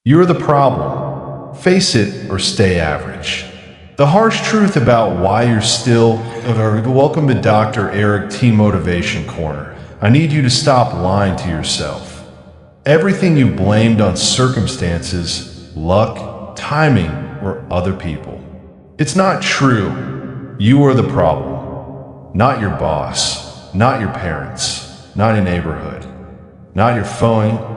You're the problem. Face it or stay average. The harsh truth about why you're still. Welcome to Dr. Eric T. Motivation Corner. I need you to stop lying to yourself. Everything you blamed on circumstances, luck, timing, or other people. It's not true. You are the problem. Not your boss, not your parents, not your neighborhood, not your phone.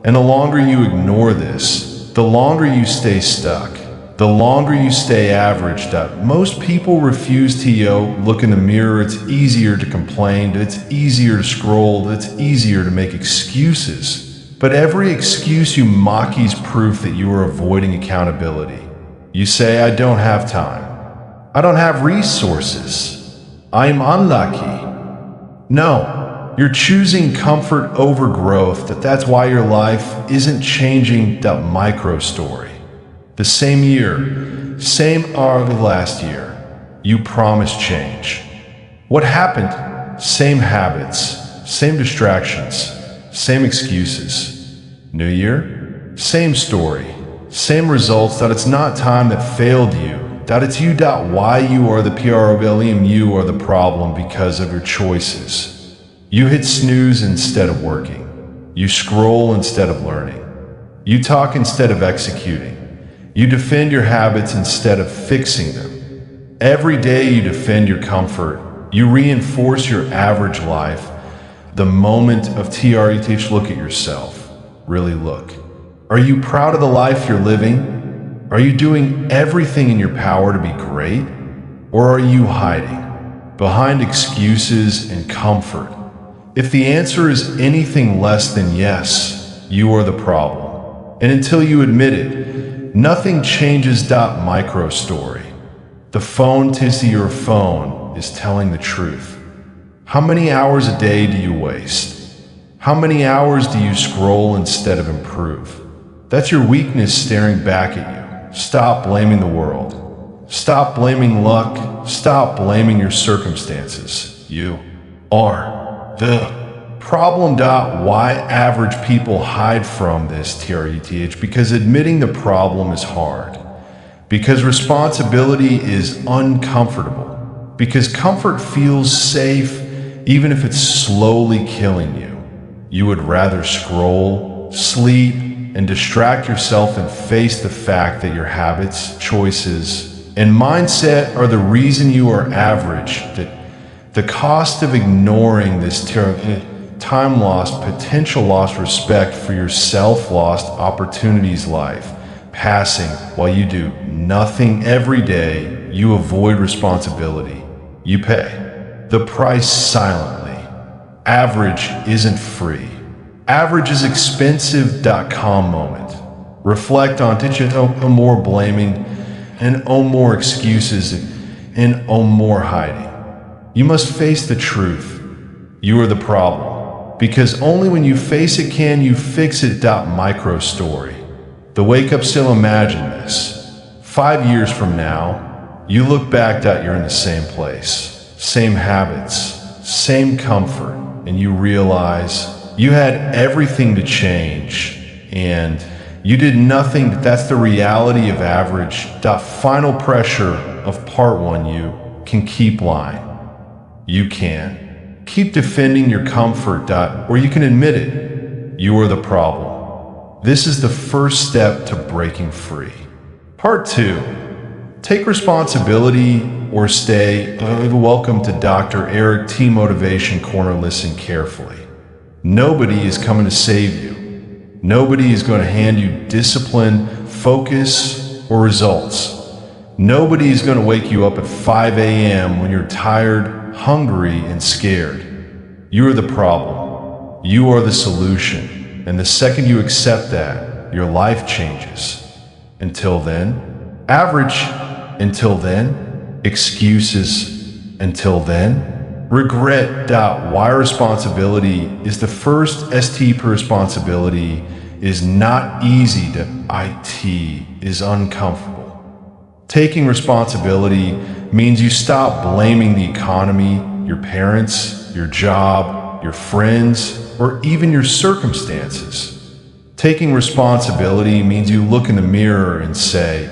And the longer you ignore this, the longer you stay stuck, the longer you stay average. Most people refuse to look in the mirror. It's easier to complain, it's easier to scroll, it's easier to make excuses. But every excuse you mock is proof that you are avoiding accountability. You say, I don't have time. I don't have resources. I'm unlucky. No. You're choosing comfort over growth. That's why your life isn't changing. That micro story. The same year, same hour of last year, you promised change. What happened? Same habits, same distractions, same excuses. New year, same story, same results. That it's not time that failed you. That it's you. Why you are the problem. You are the problem because of your choices. You hit snooze instead of working. You scroll instead of learning. You talk instead of executing. You defend your habits instead of fixing them. Every day you defend your comfort. You reinforce your average life. The moment of TRETH, look at yourself. Really look. Are you proud of the life you're living? Are you doing everything in your power to be great? Or are you hiding behind excuses and comfort? If the answer is anything less than yes, you are the problem. And until you admit it, nothing changes. Micro story. The phone to your phone is telling the truth. How many hours a day do you waste? How many hours do you scroll instead of improve? That's your weakness staring back at you. Stop blaming the world. Stop blaming luck. Stop blaming your circumstances. You are the problem. Why average people hide from this TRETH? Because admitting the problem is hard. Because responsibility is uncomfortable. Because comfort feels safe even if it's slowly killing you. You would rather scroll, sleep, and distract yourself than face the fact that your habits, choices, and mindset are the reason you are average. That the cost of ignoring this time lost, potential lost, respect for yourself lost, opportunities life, passing while you do nothing every day. You avoid responsibility. You pay the price silently. Average isn't free. Average is expensive. Calm moment. Reflect on more blaming and more excuses and more hiding. You must face the truth. You are the problem. Because only when you face it can you fix it. Micro story. The wake up still. Imagine this. 5 years from now, you look back. You're in the same place, same habits, same comfort, and you realize you had everything to change and you did nothing. That's the reality of average. Final pressure of part one. You can keep lying. You can keep defending your comfort. Or you can admit it. You are the problem. This is the first step to breaking free. Part 2. Take responsibility or stay. Welcome to Dr. Eric T. Motivation Corner. Listen carefully. Nobody is coming to save you. Nobody is going to hand you discipline, focus, or results. Nobody is going to wake you up at 5 a.m. when you're tired, hungry, and scared. You are the problem. You are the solution. And the second you accept that, your life changes. Until then, average. Until then, excuses. Until then, regret. Why responsibility is the first ST per responsibility is not easy to IT is uncomfortable. Taking responsibility means you stop blaming the economy, your parents, your job, your friends, or even your circumstances. Taking responsibility means you look in the mirror and say,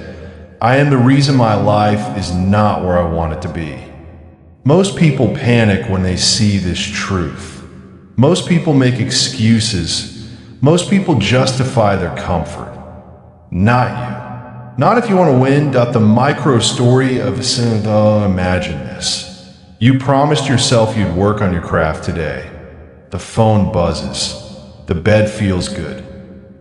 I am the reason my life is not where I want it to be. Most people panic when they see this truth. Most people make excuses. Most people justify their comfort. Not you. Not if you want to win. The micro story of imagine this. You promised yourself you'd work on your craft today. The phone buzzes. The bed feels good.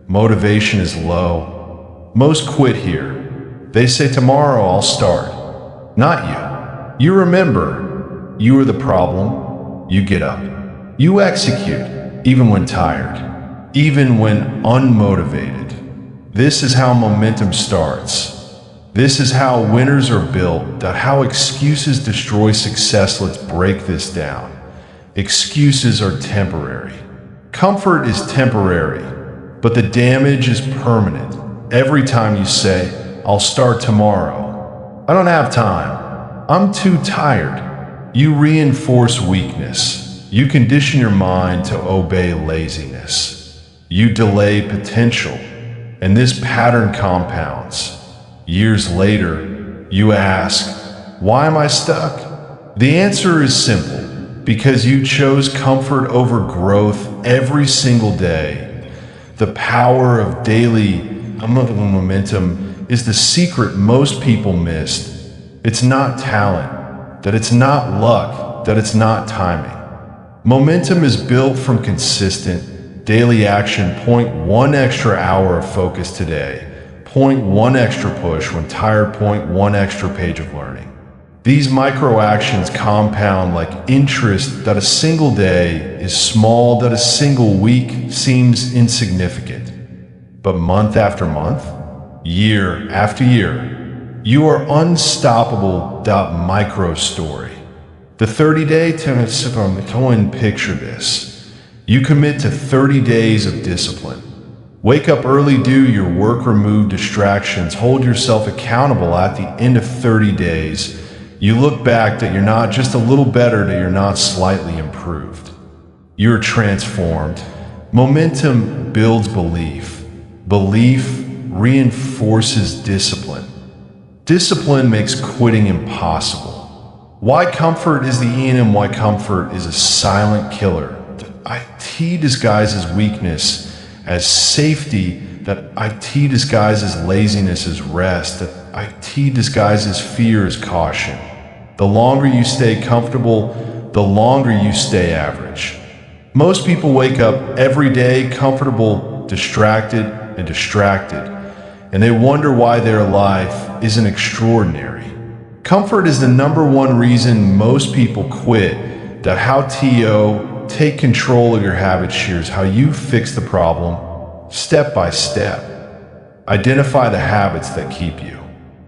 Motivation is low. Most quit here. They say tomorrow I'll start. Not you. You remember, you are the problem. You get up. You execute, even when tired, even when unmotivated. This is how momentum starts. This is how winners are built. How excuses destroy success. Let's break this down. Excuses are temporary. Comfort is temporary, but the damage is permanent. Every time you say, I'll start tomorrow. I don't have time. I'm too tired. You reinforce weakness. You condition your mind to obey laziness. You delay potential, and this pattern compounds. Years later, you ask, why am I stuck? The answer is simple. Because you chose comfort over growth every single day. The power of daily momentum is the secret most people missed. It's not talent, that it's not luck, that it's not timing. Momentum is built from consistent daily action. 1 extra hour of focus today. 1 extra push when tired. 1 extra page of learning. These micro actions compound like interest. That a single day is small, that a single week seems insignificant. But month after month, year after year, you are unstoppable. Micro story. The 30-day twin. Picture this. You commit to 30 days of discipline. Wake up early, do your work, remove distractions, hold yourself accountable. At the end of 30 days, you look back that you're not just a little better, that you're not slightly improved. You're transformed. Momentum builds belief. Belief reinforces discipline. Discipline makes quitting impossible. Why comfort is the and why comfort is a silent killer. IT disguises weakness as safety. That IT disguises laziness as rest. That IT disguises fear as caution. The longer you stay comfortable, the longer you stay average. Most people wake up every day comfortable, distracted, and they wonder why their life isn't extraordinary. Comfort is the #1 reason most people quit. How TO, take control of your habits. Here's how you fix the problem, step by step. Identify the habits that keep you.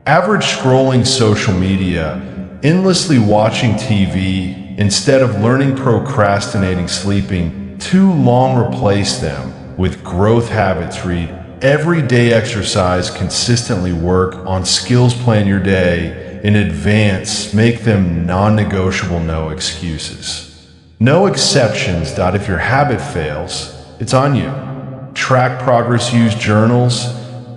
Average scrolling social media, endlessly watching TV, instead of learning, procrastinating, sleeping. Too long. Replace them with growth habits. Read every day, exercise consistently, work on skills, plan your day in advance, make them non-negotiable. No excuses. No exceptions. If your habit fails, it's on you. Track progress, use journals,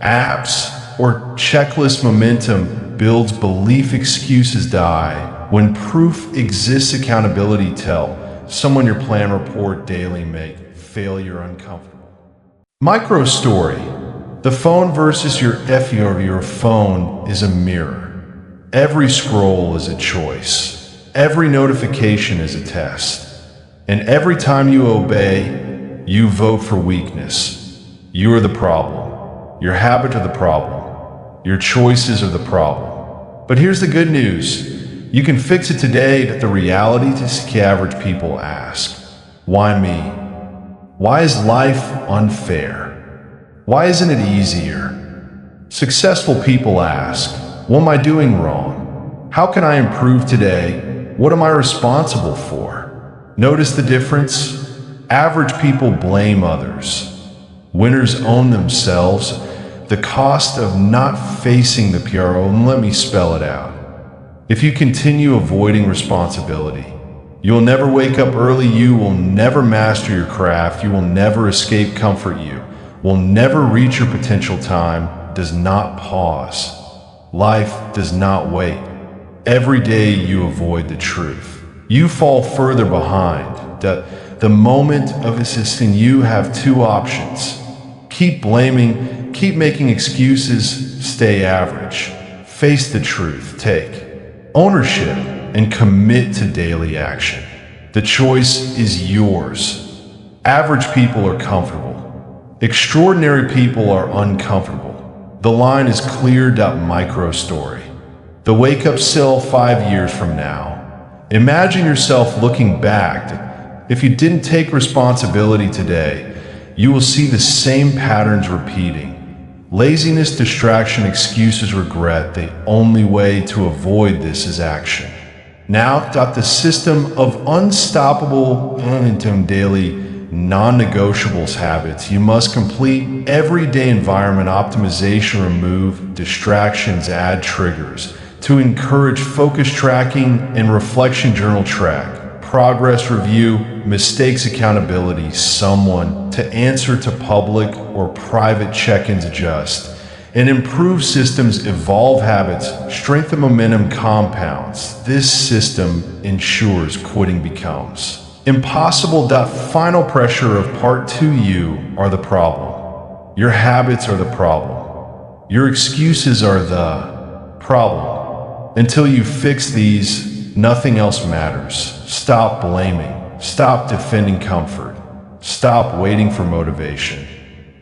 apps, or checklist. Momentum builds belief. Excuses die when proof exists. Accountability, tell someone your plan, report daily, make failure uncomfortable. Micro story. The phone versus your phone is a mirror. Every scroll is a choice. Every notification is a test. And every time you obey, you vote for weakness. You are the problem. Your habits are the problem. Your choices are the problem. But here's the good news. You can fix it today. That the reality to average people ask, why me? Why is life unfair? Why isn't it easier? Successful people ask, what am I doing wrong? How can I improve today? What am I responsible for? Notice the difference? Average people blame others. Winners own themselves. The cost of not facing the PRO, and let me spell it out. If you continue avoiding responsibility, you will never wake up early, you will never master your craft, you will never escape comfort. You will never reach your potential. Time does not pause. Life does not wait. Every day you avoid the truth, you fall further behind. The moment of assisting, you have two options. Keep blaming, keep making excuses, stay average. Face the truth, take ownership, and commit to daily action. The choice is yours. Average people are comfortable. Extraordinary people are uncomfortable. The line is clear. Micro story. The wake-up call 5 years from now. Imagine yourself looking back. If you didn't take responsibility today, you will see the same patterns repeating. Laziness, distraction, excuses, regret. The only way to avoid this is action. Now, the system of unstoppable and daily non-negotiables habits. You must complete everyday environment optimization, remove distractions, add triggers to encourage focus tracking and reflection journal track. Progress review, mistakes accountability, someone to answer to public or private check-ins, adjust, and improve systems, evolve habits, strengthen momentum, compounds. This system ensures quitting becomes impossible. Final pressure of part 2. You are the problem. Your habits are the problem. Your excuses are the problem. Until you fix these, nothing else matters. Stop blaming. Stop defending comfort. Stop waiting for motivation.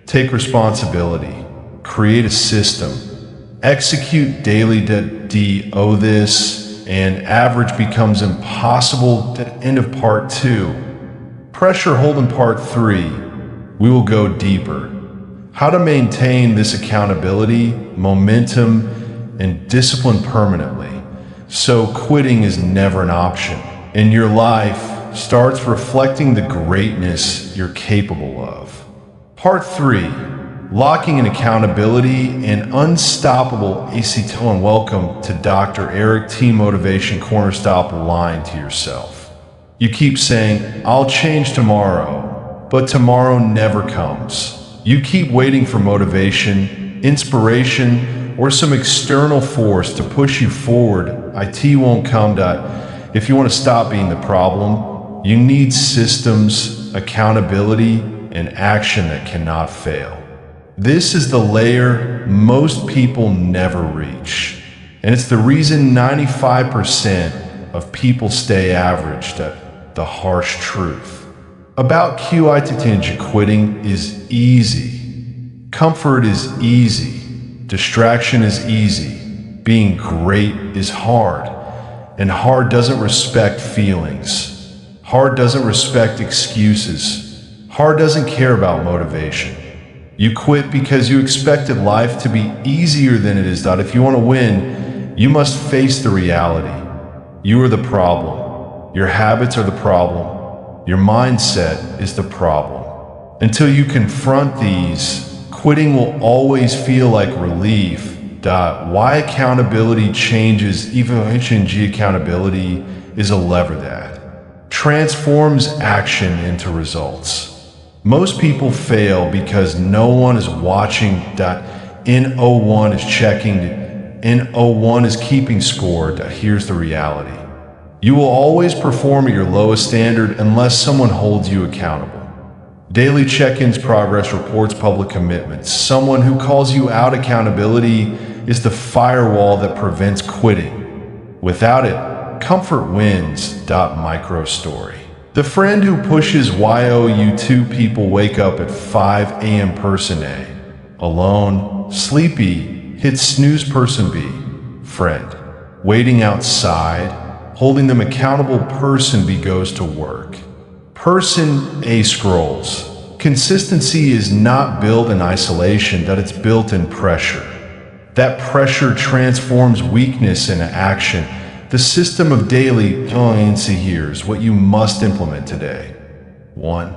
Take responsibility. Create a system. Execute daily. Do this, and average becomes impossible. End of part 2. Pressure hold in part 3. We will go deeper. How to maintain this accountability, momentum, and discipline permanently, so quitting is never an option, and your life starts reflecting the greatness you're capable of. Part 3. Locking in accountability and unstoppable acetyl. Welcome to Dr. Eric T. Motivation Corner. Stop lying to yourself. You keep saying, I'll change tomorrow, but tomorrow never comes. You keep waiting for motivation, inspiration, or some external force to push you forward. It won't come. If you want to stop being the problem, you need systems, accountability, and action that cannot fail. This is the layer most people never reach, and it's the reason 95% of people stay average. The harsh truth about quitting is easy. Comfort is easy. Distraction is easy. Being great is hard, and hard doesn't respect feelings. Hard doesn't respect excuses. Hard doesn't care about motivation. You quit because you expected life to be easier than it is. If you want to win, you must face the reality. You are the problem. Your habits are the problem. Your mindset is the problem. Until you confront these, quitting will always feel like relief. Why accountability changes, even accountability is a lever that transforms action into results. Most people fail because no one is watching. N01 is checking. N01 is keeping score. Here's the reality. You will always perform at your lowest standard unless someone holds you accountable. Daily check-ins, progress reports, public commitments. Someone who calls you out. Accountability is the firewall that prevents quitting. Without it, comfort wins. Micro story. The friend who pushes you. 2 people wake up at 5 a.m. Person A. Alone, sleepy, hits snooze. Person B. Friend. Waiting outside, holding them accountable. Person B goes to work. Person A scrolls. Consistency is not built in isolation, it's built in pressure. That pressure transforms weakness into action. The system of daily here's what you must implement today. 1.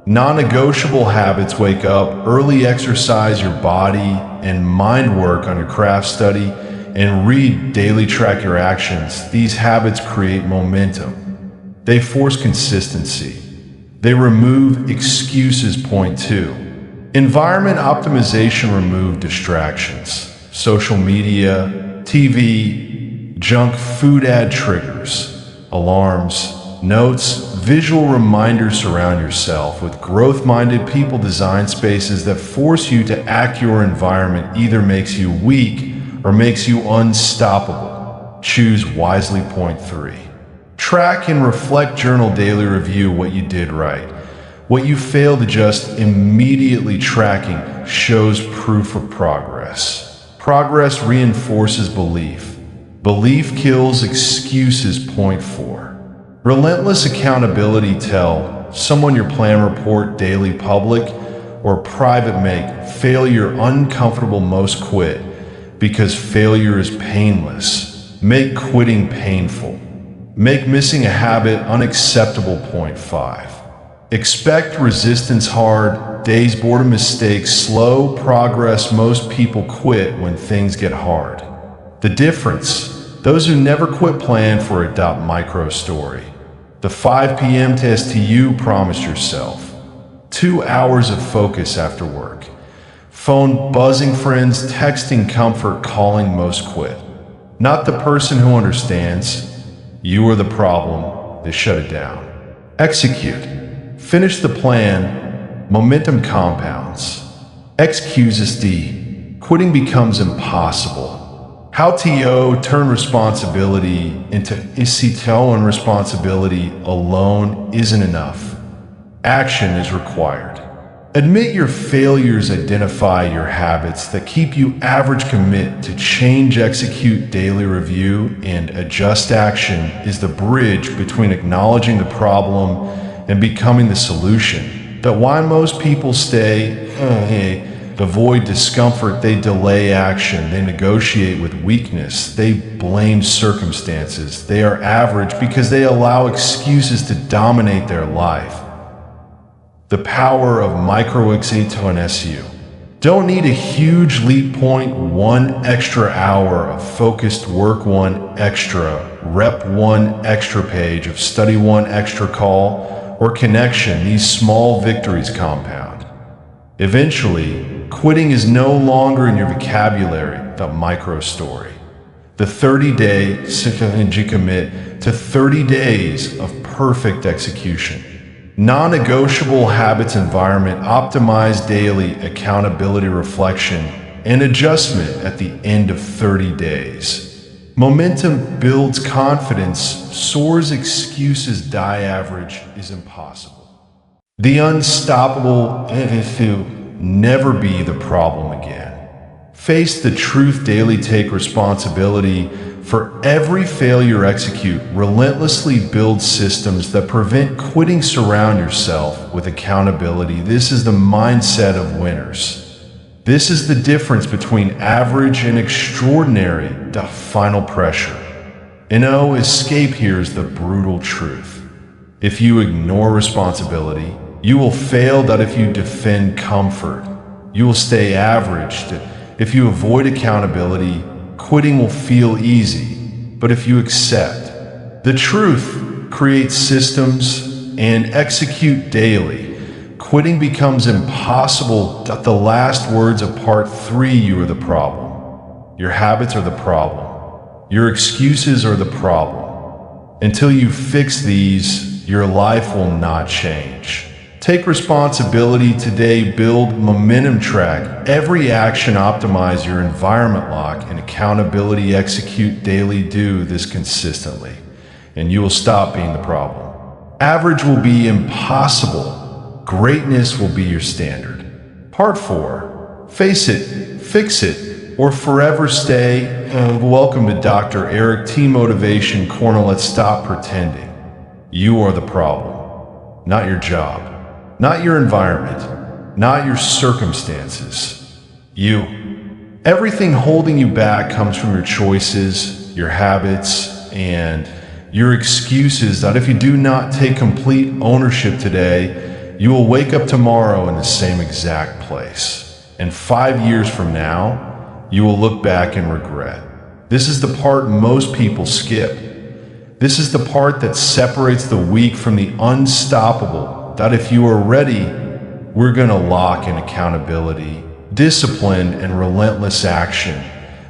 Non-negotiable habits. Wake up early, exercise your body and mind, work on your craft, study, and read. Daily track your actions. These habits create momentum. They force consistency. They remove excuses. Point 2. Environment optimization removed distractions. Social media, TV, junk food ad triggers, alarms, notes, visual reminders. Surround yourself with growth-minded people. Design spaces that force you to act. Your environment either makes you weak or makes you unstoppable. Choose wisely. Point 3. Track and reflect. Journal. Daily review what you did right, what you failed to. Just immediately tracking shows proof of progress. Progress reinforces belief. Belief kills excuses. Point 4. Relentless accountability. Tell someone your plan. Report. Daily. Public or private. Make failure uncomfortable. Most quit because failure is painless. Make quitting painful. Make missing a habit unacceptable. Point 5. Expect resistance. Hard days, boredom, mistakes, slow progress. Most people quit when things get hard. The difference: those who never quit plan for a micro story. The 5 p.m. test to you. Promise yourself 2 hours of focus after work. Phone buzzing, friends texting, comfort calling. Most quit. Not the person who understands. You are the problem. They shut it down. Execute. Finish the plan. Momentum compounds. Excuses. D. Quitting becomes impossible. How to turn responsibility into isito, and responsibility alone isn't enough. Action is required. Admit your failures. Identify your habits that keep you average. Commit to change. Execute. Daily review and adjust. Action is the bridge between acknowledging the problem and becoming the solution. That why most people avoid discomfort. They delay action. They negotiate with weakness. They blame circumstances. They are average because they allow excuses to dominate their life. The power of micro-exito and SU. Don't need a huge leap. Point 1 extra hour of focused work, 1 extra rep, 1 extra page of study, 1 extra call or connection. These small victories compound. Eventually, quitting is no longer in your vocabulary. The micro story. The 30-day commit to 30 days of perfect execution. Non-negotiable habits. Environment optimize. Daily accountability, reflection, and adjustment at the end of 30 days. Momentum builds confidence, soars. Excuses die. Average is impossible. The unstoppable. Never be the problem again. Face the truth. Daily take responsibility for every failure. Execute. Relentlessly build systems that prevent quitting. Surround yourself with accountability. This is the mindset of winners. This is the difference between average and extraordinary. The final pressure. Escape. Here is the brutal truth. If you ignore responsibility, you will fail. That if you defend comfort, you will stay average. If you avoid accountability, quitting will feel easy. But if you accept the truth, create systems, and execute daily, quitting becomes impossible. The last words of part 3. You are the problem. Your habits are the problem. Your excuses are the problem. Until you fix these, your life will not change. Take responsibility today. Build momentum. Track every action. Optimize your environment. Lock and accountability. Execute daily. Do this consistently, and you will stop being the problem. Average will be impossible. Greatness will be your standard. Part 4. Face it, fix it, or forever stay. Welcome to Dr. Eric T. Motivation Corner. Let's stop pretending. You are the problem, not your job. Not your environment, not your circumstances. You. Everything holding you back comes from your choices, your habits, and your excuses. That if you do not take complete ownership today, you will wake up tomorrow in the same exact place. And 5 years from now, you will look back and regret. This is the part most people skip. This is the part that separates the weak from the unstoppable. That if you are ready, we're going to lock in accountability, discipline, and relentless action.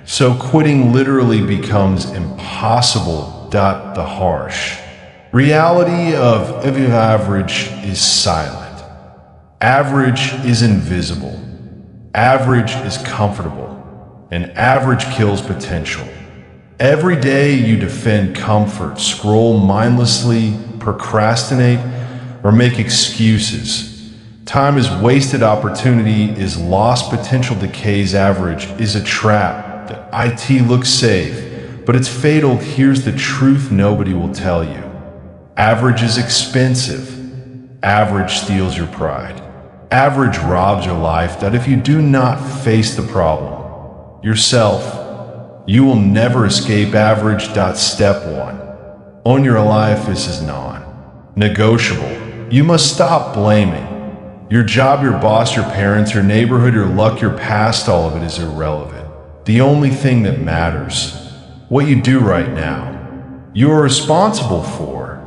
So quitting literally becomes impossible. The harsh reality of average is silent. Average is invisible. Average is comfortable. And average kills potential. Every day you defend comfort, scroll mindlessly, procrastinate, or make excuses. Time is wasted, opportunity is lost, potential decays. Average is a trap. The IT looks safe, but it's fatal. Here's the truth nobody will tell you. Average is expensive. Average steals your pride. Average robs your life. That if you do not face the problem yourself, you will never escape. Average. Step 1. Own your life. This is non-negotiable. You must stop blaming. Your job, your boss, your parents, your neighborhood, your luck, your past, all of it is irrelevant. The only thing that matters, what you do right now. You are responsible for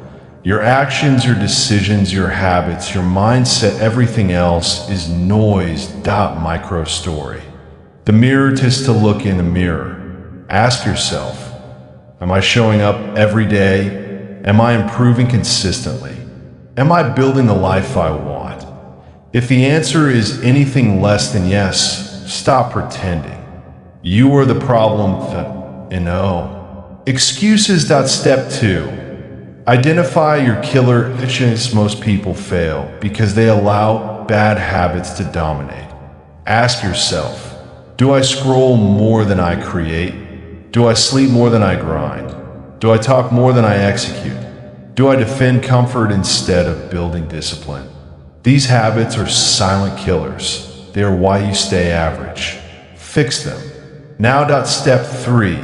your actions, your decisions, your habits, your mindset. Everything else is noise. Micro story. The mirror is to look in the mirror. Ask yourself, am I showing up every day? Am I improving consistently? Am I building the life I want? If the answer is anything less than yes, stop pretending. You are the problem. Excuses. Step 2. Identify your killer itches. Most people fail because they allow bad habits to dominate. Ask yourself, do I scroll more than I create? Do I sleep more than I grind? Do I talk more than I execute? Do I defend comfort instead of building discipline? These habits are silent killers. They are why you stay average. Fix them. Now. Step 3.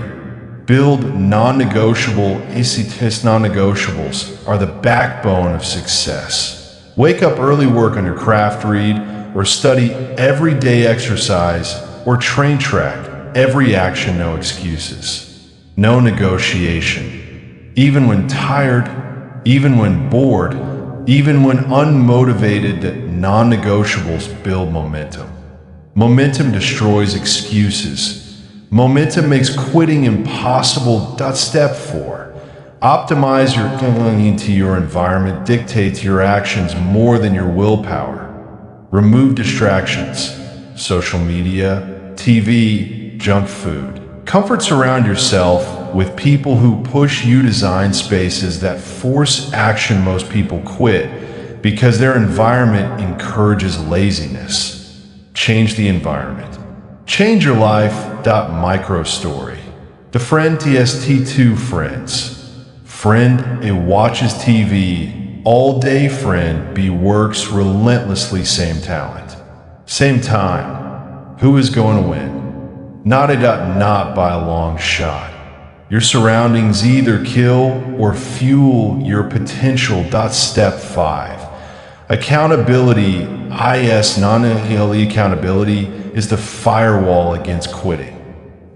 Build non-negotiable. Non-negotiables are the backbone of success. Wake up early, work on your craft, read or study every day, exercise or train track every action. No excuses. No negotiation. Even when tired, even when bored, even when unmotivated, non-negotiables build momentum. Momentum destroys excuses. Momentum makes quitting impossible. Step 4. Optimize your into your environment. Dictate your actions more than your willpower. Remove distractions. Social media, TV, junk food. Comfort. Surround yourself with people who push you. Design spaces that force action. Most people quit because their environment encourages laziness. Change the environment. Change your life. Micro story. The friend. TST2 friends. Friend A watches TV all day. Friend B works relentlessly. Same talent, same time. Who is going to win? Not by a long shot. Your surroundings either kill or fuel your potential. Step 5. Accountability. Accountability is the firewall against quitting.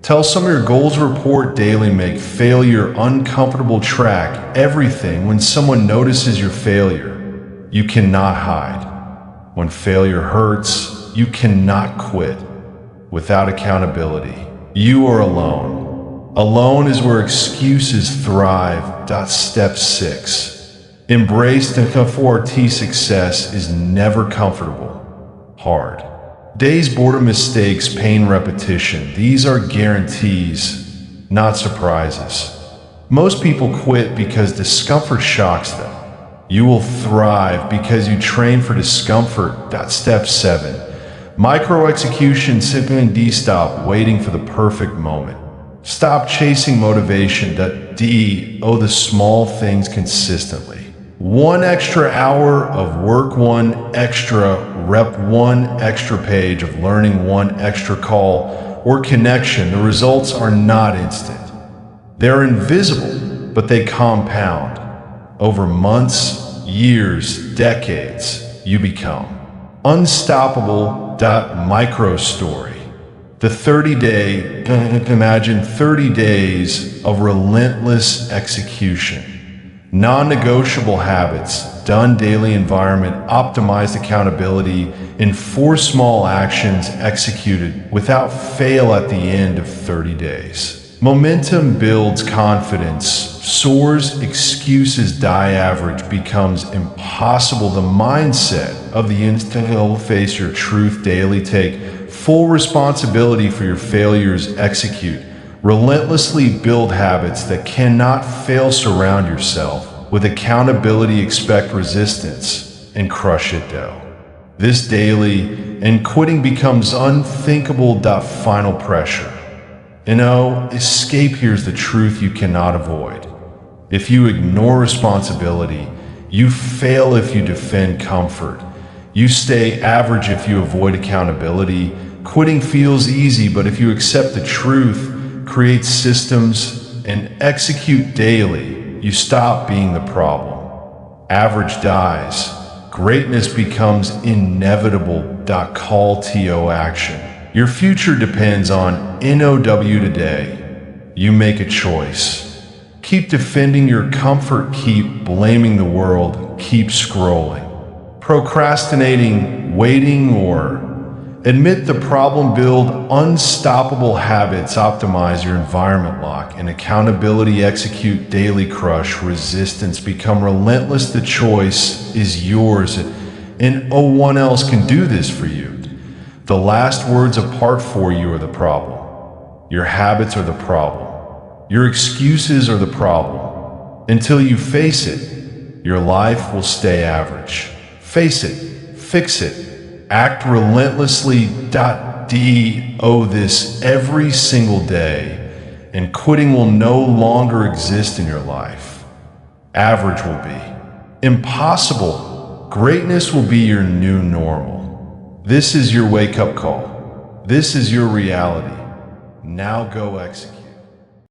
Tell some of your goals. Report daily. Make failure uncomfortable. Track everything. When someone notices your failure, you cannot hide. When failure hurts, you cannot quit. Without accountability, you are alone. Alone is where excuses thrive. Step 6. Embrace the comfort. Success is never comfortable. Hard. Days, boredom, mistakes, pain, repetition. These are guarantees, not surprises. Most people quit because discomfort shocks them. You will thrive because you train for discomfort. Step 7. Micro execution. Simply stop waiting for the perfect moment. Stop chasing motivation. The small things consistently. 1 extra hour of work, 1 extra rep, 1 extra page of learning, 1 extra call or connection. The results are not instant. They're invisible, but they compound. Over months, years, decades, you become unstoppable. Micro story. The 30-day, imagine 30 days of relentless execution. Non-negotiable habits, done daily environment, optimized accountability, and 4 small actions executed without fail at the end of 30 days. Momentum builds confidence, soars, excuses die, average becomes impossible. The mindset of the instant face your truth daily, take full responsibility for your failures, execute. Relentlessly build habits that cannot fail. Surround yourself with accountability, expect resistance, and crush it down. This daily, and quitting becomes unthinkable. Final pressure. Escape. Here's the truth you cannot avoid. If you ignore responsibility, you fail. If you defend comfort, you stay average. If you avoid accountability, quitting feels easy. But if you accept the truth, create systems, and execute daily, you stop being the problem. Average dies. Greatness becomes inevitable. Call to action. Your future depends on NOW today. You make a choice. Keep defending your comfort. Keep blaming the world. Keep scrolling, procrastinating, waiting, or admit the problem. Build unstoppable habits, optimize your environment, lock and accountability, execute daily, crush resistance, become relentless. The choice is yours, and no one else can do this for you. The last words apart for you are the problem. Your habits are the problem. Your excuses are the problem. Until you face it, your life will stay average. Face it, fix it, act relentlessly. This every single day, and quitting will no longer exist in your life. Average will be impossible. Greatness will be your new normal. This is your wake-up call. This is your reality. Now go execute.